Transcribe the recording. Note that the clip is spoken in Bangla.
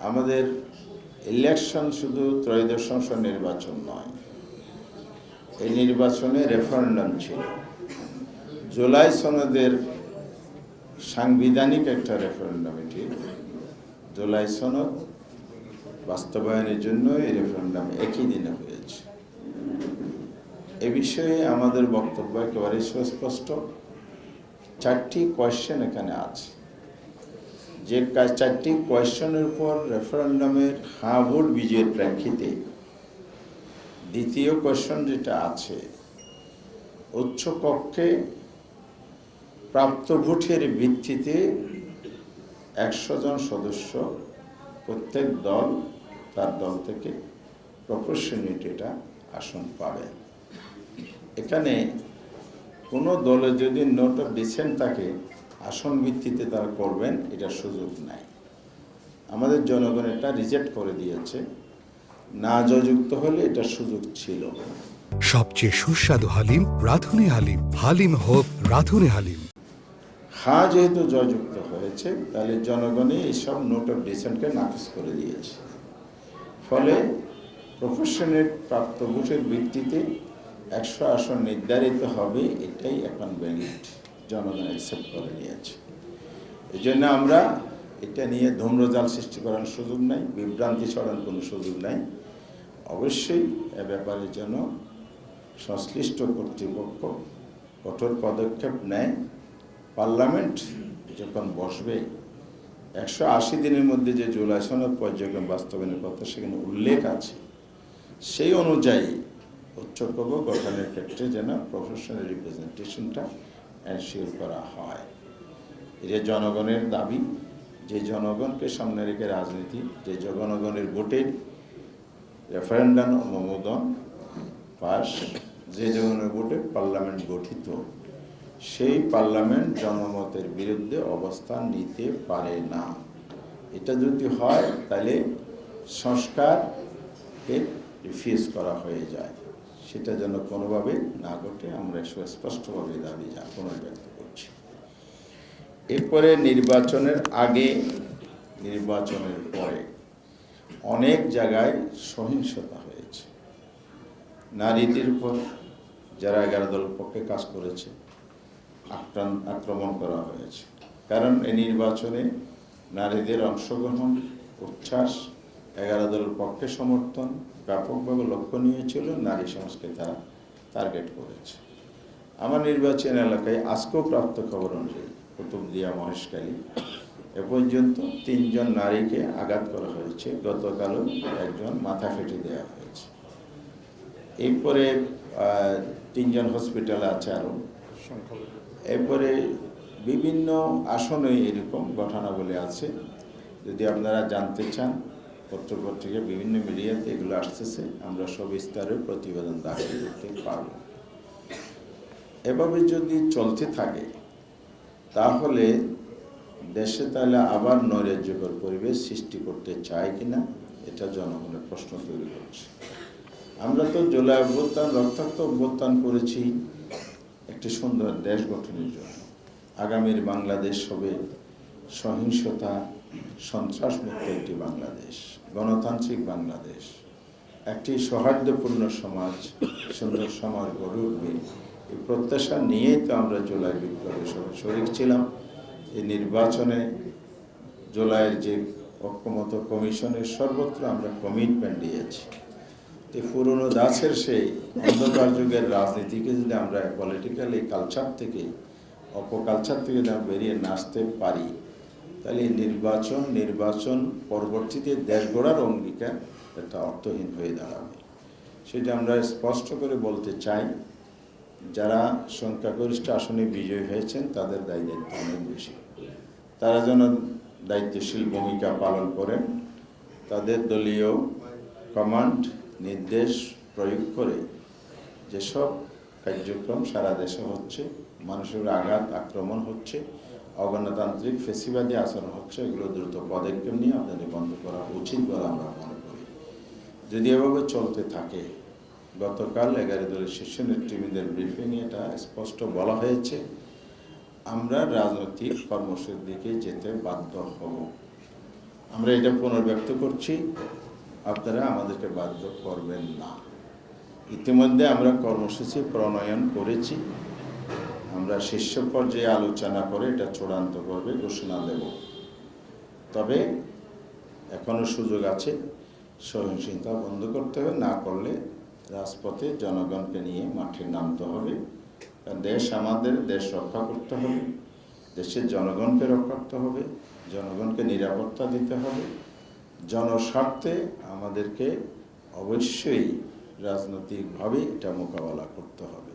আমাদের ইলেকশন শুধু ত্রয়োদশ সংসদ নির্বাচন নয়, এই নির্বাচনে রেফারেন্ডাম ছিল। জুলাই সনদের সাংবিধানিক একটা রেফারেন্ডাম, এটি জুলাই সনদ বাস্তবায়নের জন্য এই রেফারেন্ডাম একই দিনে হয়েছে। এ বিষয়ে আমাদের বক্তব্য একেবারে সুস্পষ্ট। 4টি কোয়েশ্চেন এখানে আছে, যে 4টি কোয়েশ্চেনের উপর রেফারেন্ডামের হ্যাঁ ভোট বিজয়ের প্রেক্ষিতে দ্বিতীয় কোয়েশ্চেন যেটা আছে, উচ্চ কক্ষে প্রাপ্ত ভোটের ভিত্তিতে 100 জন সদস্য প্রত্যেক দল তার দল থেকে প্রপোর্শনালিটিটা আসন পাবে। এখানে কোনো দলে যদি নোট অফ ডিসেন্ট থাকে, আসন ভিত্তিতে তারা করবেন, এটা সুযোগ নাই। আমাদের জনগণ এটা রিজেক্ট করে দিয়েছে। না জয়যুক্ত হলে এটা সুযোগ ছিল। সবচেয়ে সুস্বাদু হালিম রাঁধুনি হালিম। হালিম হোক রাঁধুনি হালিম। হ্যাঁ, যেহেতু জয়যুক্ত হয়েছে, তাহলে জনগণই এইসব নোট অফ ডিসেন্টকে নাকচ করে দিয়েছে। ফলে প্রফেশনের প্রাপ্ত ভোটের ভিত্তিতে 100 আসন নির্ধারিত হবে, এটাই এখন ভ্যালিড, জনগণ অ্যাকসেপ্ট করে নিয়েছে। এই জন্য আমরা এটা নিয়ে ধূম্রজাল সৃষ্টি করার সুযোগ নাই, বিভ্রান্তি ছড়ানোর কোনো সুযোগ নাই। অবশ্যই এ ব্যাপারে যেন সংশ্লিষ্ট কর্তৃপক্ষ কঠোর পদক্ষেপ নেয়। পার্লামেন্ট যখন বসবে, 180 দিনের মধ্যে যে জুলাই সনদ পর্যায়ক্রম বাস্তবায়নের কথা সেখানে উল্লেখ আছে, সেই অনুযায়ী উচ্চকক্ষ গঠনের ক্ষেত্রে যেন প্রফেশনাল রিপ্রেজেন্টেশনটা এনশিওর করা হয়। এটা জনগণের দাবি। যে জনগণকে সামনে রেখে রাজনীতি, যে জনগণের ভোটের রেফারেন্ডাম অনুমোদন পাস, যে জনগণের ভোটে পার্লামেন্ট গঠিত, সেই পার্লামেন্ট জনমতের বিরুদ্ধে অবস্থান নিতে পারে না। এটা যদি হয়, তাহলে সংস্কারকে রিফিউজ করা হয়ে যায়। সেটা যেন কোনোভাবে না ঘটে, আমরা সুস্পষ্টভাবে দাবি পুনর্ব্যক্ত করছি। এরপরে নির্বাচনের আগে, নির্বাচনের পরে অনেক জায়গায় সহিংসতা হয়েছে। নারীদের উপর যারা 11 দল পক্ষে কাজ করেছে আক্রমণ করা হয়েছে। কারণ এই নির্বাচনে নারীদের অংশগ্রহণ, উচ্ছ্বাস, 11 দলের পক্ষে সমর্থন ব্যাপকভাবে লক্ষণীয় ছিল। নারী সমাজকে তারা টার্গেট করেছে। আমার নির্বাচন এলাকায় আজকেও প্রাপ্ত খবর অনুযায়ী কুতুবদিয়া, মহেশখালী এ পর্যন্ত 3 জন নারীকে আঘাত করা হয়েছে। গতকালও একজন মাথা ফেটে দেওয়া হয়েছে। এরপরে 3 জন হসপিটালে আছে আরও। এরপরে বিভিন্ন আসনে এরকম ঘটনাবলী আছে। যদি আপনারা জানতে চান, পত্রপত্রিকা বিভিন্ন মিডিয়াতে এগুলো আসতেছে, আমরা সবিস্তারে প্রতিবেদন দাখিল করতে পারব। এভাবে যদি চলতে থাকে, তাহলে দেশে তাহলে আবার নৈরাজ্যকর পরিবেশ সৃষ্টি করতে চায় কিনা, এটা জনগণের প্রশ্ন তৈরি করছে। আমরা তো জুলাই অভ্যুত্থান, রক্তাক্ত অভ্যুত্থান করেছি একটি সুন্দর দেশ গঠনের জন্য। আগামীর বাংলাদেশ হবে সহিংসতা, সন্ত্রাসমুক্ত একটি বাংলাদেশ, গণতান্ত্রিক বাংলাদেশ, একটি সৌহার্দ্যপূর্ণ সমাজ, সুন্দর সমাজ গড়ে উঠবে। এই প্রত্যাশা নিয়েই তো আমরা জুলাই বিপ্লবের সবাই শরিক ছিলাম। এই নির্বাচনে জুলাইয়ের যে ঐক্যমত কমিশনের সর্বত্র আমরা কমিটমেন্ট দিয়েছি। এই পুরনো দাসের সেই অন্ধকার যুগের রাজনীতিকে যদি আমরা পলিটিক্যাল এই কালচার থেকে, অপকালচার থেকে যদি আমরা বেরিয়ে না আসতে পারি, তাহলে নির্বাচন পরবর্তীতে দেশ গড়ার অঙ্গীকার একটা অর্থহীন হয়ে দাঁড়াবে। সেটা আমরা স্পষ্ট করে বলতে চাই। যারা সংখ্যাগরিষ্ঠ আসনে বিজয়ী হয়েছেন, তাদের দায়িত্ব অনেক বেশি। তারা যেন দায়িত্বশীল ভূমিকা পালন করেন, তাদের দলীয় কমান্ড নির্দেশ প্রয়োগ করে যেসব কার্যক্রম সারা দেশে হচ্ছে, মানুষের আঘাত আক্রমণ হচ্ছে, অগণতান্ত্রিক ফেসিবাদী আচরণ হচ্ছে, এগুলো দ্রুত পদক্ষেপ নিয়ে আপনাদের বন্ধ করা উচিত বলে আমরা মনে করি। যদি এভাবে চলতে থাকে, গতকাল 11 দলের শীর্ষ নেতৃবৃন্দের ব্রিফিংয়ে এটা স্পষ্ট বলা হয়েছে, আমরা রাজনৈতিক কর্মসূচির দিকে যেতে বাধ্য হব। আমরা এটা পুনর্ব্যক্ত করছি, আপনারা আমাদেরকে বাধ্য করবেন না। ইতিমধ্যে আমরা কর্মসূচি প্রণয়ন করেছি, আমরা শীর্ষ পর্যায়ে আলোচনা করে এটা চূড়ান্ত করবে ঘোষণা দেব। তবে এখনো সুযোগ আছে, সহিংসতা বন্ধ করতে হবে, না করলে রাজপথে জনগণকে নিয়ে মাঠে নামতে হবে। দেশ আমাদের, দেশ রক্ষা করতে হবে, দেশের জনগণকে রক্ষা করতে হবে, জনগণকে নিরাপত্তা দিতে হবে। জনস্বার্থে আমাদেরকে অবশ্যই রাজনৈতিকভাবে এটা মোকাবেলা করতে হবে।